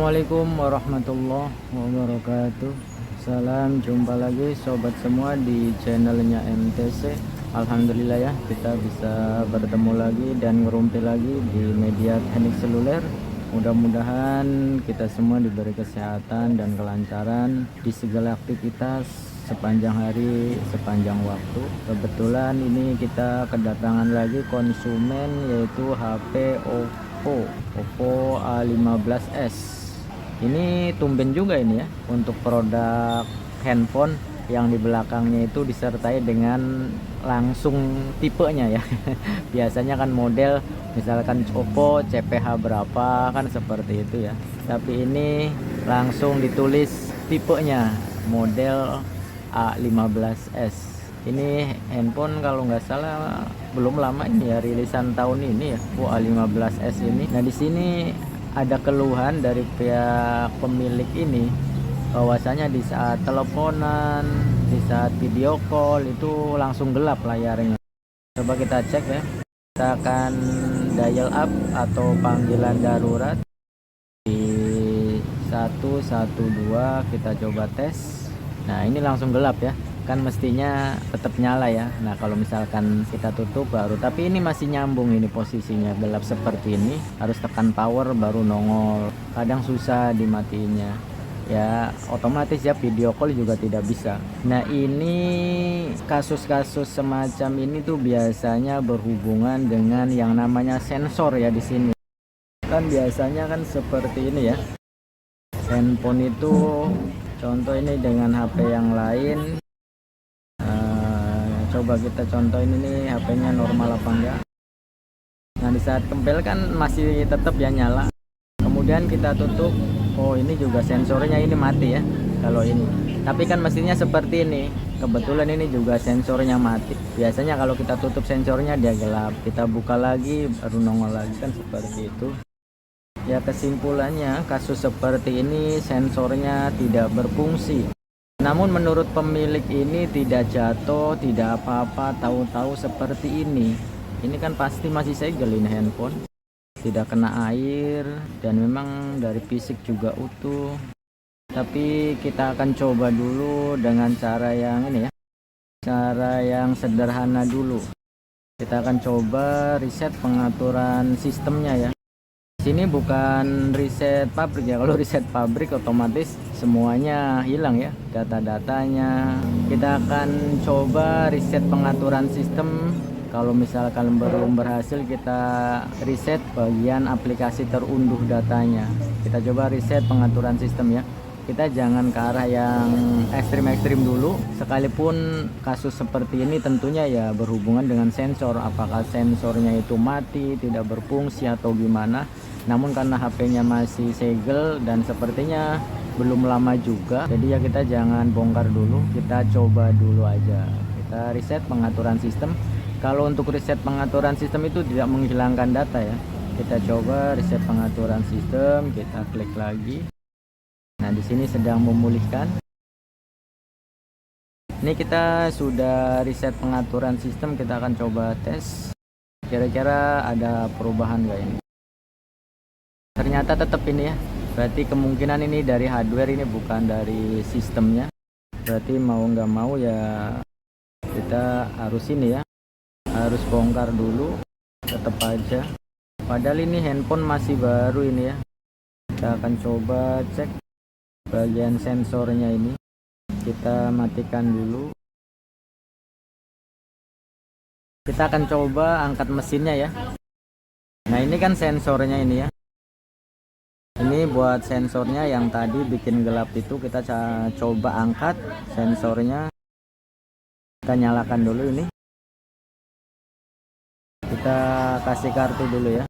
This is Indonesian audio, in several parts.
Assalamualaikum warahmatullahi wabarakatuh. Salam jumpa lagi sobat semua di channelnya MTC. Alhamdulillah ya, kita bisa bertemu lagi dan ngerumpi lagi di media teknik seluler. Mudah-mudahan kita semua diberi kesehatan dan kelancaran di segala aktivitas sepanjang hari, sepanjang waktu. Kebetulan ini kita kedatangan lagi konsumen, yaitu HP Oppo A15s. Ini tumben juga ini ya, untuk produk handphone yang di belakangnya itu disertai dengan langsung tipenya ya. Biasanya kan model misalkan Oppo CPH berapa kan seperti itu ya, tapi ini langsung ditulis tipenya, model A15s. Ini handphone kalau nggak salah belum lama ini ya, rilisan tahun ini ya, A15s ini. Nah, di sini ada keluhan dari pihak pemilik ini, bahwasanya di saat teleponan, di saat video call itu langsung gelap layarnya. Coba kita cek ya. Kita akan dial up atau panggilan darurat di 112, kita coba tes. Nah, ini langsung gelap ya, kan mestinya tetap nyala ya. Nah, kalau misalkan kita tutup baru, tapi ini masih nyambung, ini posisinya gelap seperti ini, harus tekan power baru nongol. Kadang susah dimatiinnya ya, otomatis ya video call juga tidak bisa. Nah, ini kasus-kasus semacam ini tuh biasanya berhubungan dengan yang namanya sensor ya. Di sini kan biasanya kan seperti ini ya, handphone itu contoh ini dengan HP yang lain. Coba kita contohin ini HP-nya normal apa enggak. Nah, di saat kempel kan masih tetap ya nyala, kemudian kita tutup, oh ini juga sensornya ini mati ya kalau ini. Tapi kan mestinya seperti ini, kebetulan ini juga sensornya mati. Biasanya kalau kita tutup sensornya dia gelap, kita buka lagi baru nongol lagi, kan seperti itu ya. Kesimpulannya, kasus seperti ini sensornya tidak berfungsi. Namun menurut pemilik ini tidak jatuh, tidak apa-apa, tahu-tahu seperti ini. Ini kan pasti masih segel ini handphone, tidak kena air, dan memang dari fisik juga utuh. Tapi kita akan coba dulu dengan cara yang ini ya, cara yang sederhana dulu. Kita akan coba reset pengaturan sistemnya ya. Sini bukan reset pabrik ya, kalau reset pabrik otomatis semuanya hilang ya, data-datanya. Kita akan coba reset pengaturan sistem. Kalau misalkan belum berhasil, kita reset bagian aplikasi terunduh datanya. Kita coba reset pengaturan sistem ya. Kita jangan ke arah yang ekstrim-ekstrim dulu. Sekalipun kasus seperti ini tentunya ya berhubungan dengan sensor, apakah sensornya itu mati, tidak berfungsi atau gimana. Namun karena HP-nya masih segel dan sepertinya belum lama juga, jadi ya kita jangan bongkar dulu, kita coba dulu aja. Kita reset pengaturan sistem. Kalau untuk reset pengaturan sistem itu tidak menghilangkan data ya. Kita coba reset pengaturan sistem, kita klik lagi. Nah, di sini sedang memulihkan. Ini kita sudah reset pengaturan sistem, kita akan coba tes. Kira-kira ada perubahan nggak ini? Ternyata tetap ini ya. Berarti kemungkinan ini dari hardware, ini bukan dari sistemnya. Berarti mau nggak mau ya kita harus ini ya, harus bongkar dulu. Tetap aja. Padahal ini handphone masih baru ini ya. Kita akan coba cek bagian sensornya ini. Kita matikan dulu. Kita akan coba angkat mesinnya ya. Nah, ini kan sensornya ini ya. Ini buat sensornya yang tadi bikin gelap itu, kita coba angkat sensornya. Kita nyalakan dulu ini. Kita kasih kartu dulu ya.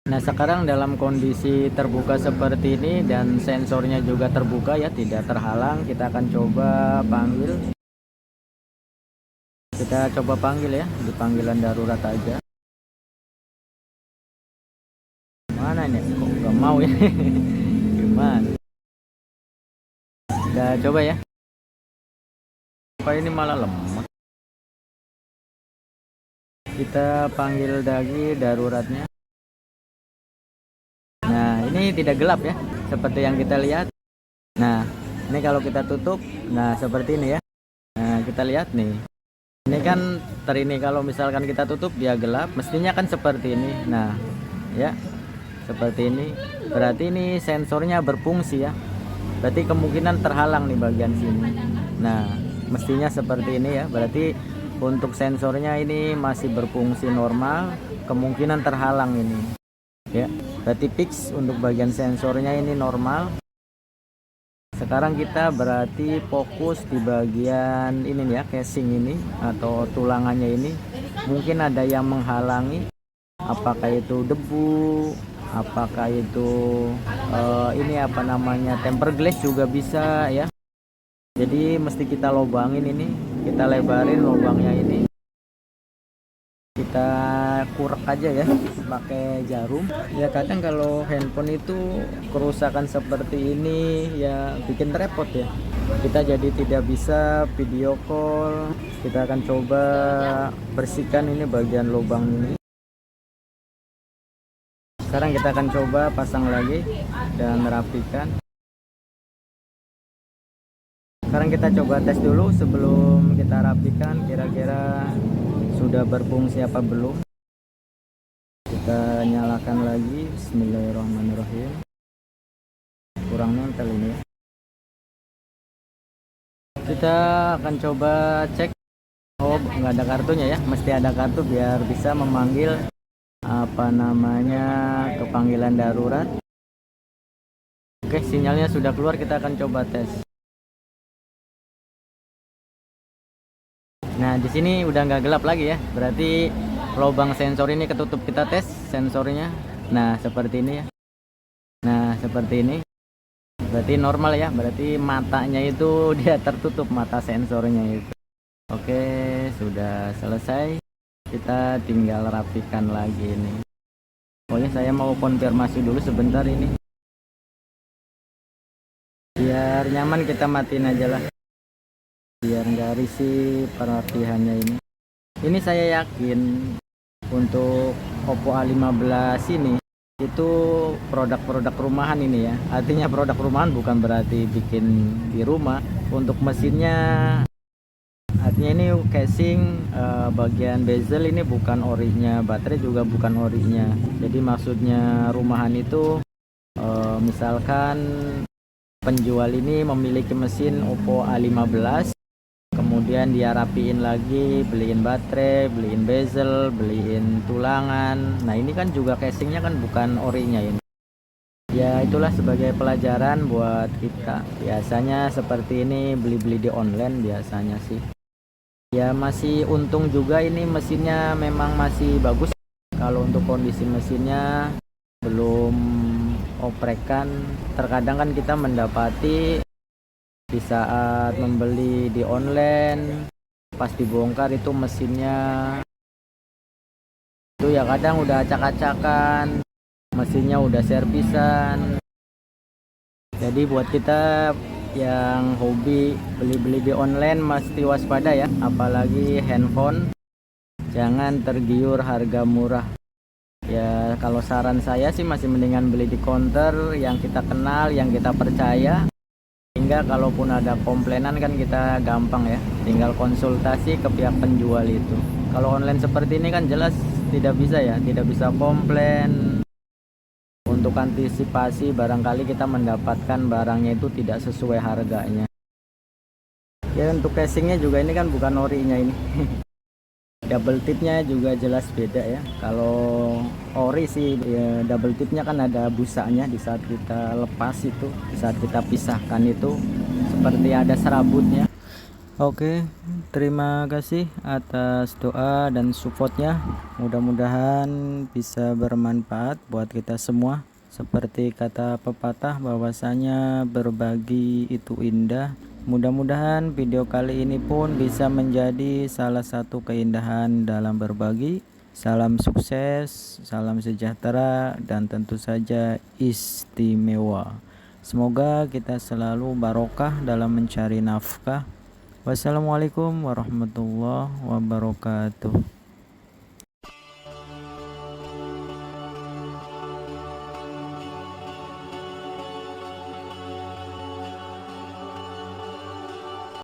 Nah, sekarang dalam kondisi terbuka seperti ini dan sensornya juga terbuka ya, tidak terhalang. Kita akan coba panggil. Kita coba panggil ya, di panggilan darurat aja. Mana ini? Kok nggak mau ya? Gimana? Kita coba ya. Apa ini malah lemot? Kita panggil lagi daruratnya. ini tidak gelap ya, seperti yang kita lihat. Nah, ini kalau kita tutup, nah seperti ini ya. Nah, kita lihat nih. Ini kan ini kalau misalkan kita tutup dia gelap, mestinya kan seperti ini. Nah, ya. Seperti ini. Berarti ini sensornya berfungsi ya. Berarti kemungkinan terhalang nih bagian sini. Nah, mestinya seperti ini ya. Berarti untuk sensornya ini masih berfungsi normal, kemungkinan terhalang ini. Ya, berarti fix untuk bagian sensornya ini normal. Sekarang kita berarti fokus di bagian ini nih ya, casing ini atau tulangannya ini. Mungkin ada yang menghalangi, apakah itu debu, apakah itu ini apa namanya, tempered glass juga bisa ya. Jadi mesti kita lubangin ini, kita lebarin lubangnya ini, kita kurek aja ya pakai jarum. Ya kadang kalau handphone itu kerusakan seperti ini ya bikin repot ya, kita jadi tidak bisa video call. Kita akan coba bersihkan ini bagian lubang ini. Sekarang kita akan coba pasang lagi dan rapikan. Sekarang kita coba tes dulu sebelum kita rapikan, kira-kira sudah berfungsi apa belum. Kita nyalakan lagi. Bismillahirrahmanirrahim. Kurang nempel ini ya. Kita akan coba cek. Oh, nggak ada kartunya ya, mesti ada kartu biar bisa memanggil apa namanya, kepanggilan darurat. Oke, sinyalnya sudah keluar, kita akan coba tes. Nah, di sini udah nggak gelap lagi ya, berarti lubang sensor ini ketutup. Kita tes sensornya. Nah, seperti ini ya. Nah, seperti ini. Berarti normal ya, berarti matanya itu dia tertutup, mata sensornya itu. Oke, sudah selesai. Kita tinggal rapikan lagi ini. Pokoknya saya mau konfirmasi dulu sebentar ini. Biar nyaman kita matiin aja lah, biar nggak risih perapihannya ini. Ini saya yakin untuk Oppo A15 ini itu produk-produk rumahan ini ya. Artinya produk rumahan bukan berarti bikin di rumah. Untuk mesinnya, artinya ini casing, bagian bezel ini bukan orinya, baterai juga bukan orinya. Jadi maksudnya rumahan itu misalkan penjual ini memiliki mesin Oppo A15, kemudian dia rapiin lagi, beliin baterai, beliin bezel, beliin tulangan. Nah ini kan juga casingnya kan bukan orinya ini. Ya itulah sebagai pelajaran buat kita. Biasanya seperti ini beli-beli di online biasanya sih. Ya masih untung juga ini mesinnya memang masih bagus. Kalau untuk kondisi mesinnya belum oprekan, terkadang kan kita mendapati di saat membeli di online, pas dibongkar itu mesinnya itu ya kadang udah acak-acakan, mesinnya udah servisan. Jadi buat kita yang hobi beli-beli di online mesti waspada ya, apalagi handphone, jangan tergiur harga murah. Ya kalau saran saya sih masih mendingan beli di counter yang kita kenal, yang kita percaya. Hingga kalaupun ada komplainan kan kita gampang ya, tinggal konsultasi ke pihak penjual itu. Kalau online seperti ini kan jelas tidak bisa ya, tidak bisa komplain. Untuk antisipasi barangkali kita mendapatkan barangnya itu tidak sesuai harganya. Ya untuk casingnya juga ini kan bukan orinya ini. Double tipnya juga jelas beda ya. Kalau ori sih ya, double tipnya kan ada busanya di saat kita lepas itu, di saat kita pisahkan itu seperti ada serabutnya. Oke, terima kasih atas doa dan supportnya. Mudah-mudahan bisa bermanfaat buat kita semua. Seperti kata pepatah bahwasanya berbagi itu indah. Mudah-mudahan video kali ini pun bisa menjadi salah satu keindahan dalam berbagi. Salam sukses, salam sejahtera, dan tentu saja istimewa. Semoga kita selalu barokah dalam mencari nafkah. Wassalamualaikum warahmatullahi wabarakatuh.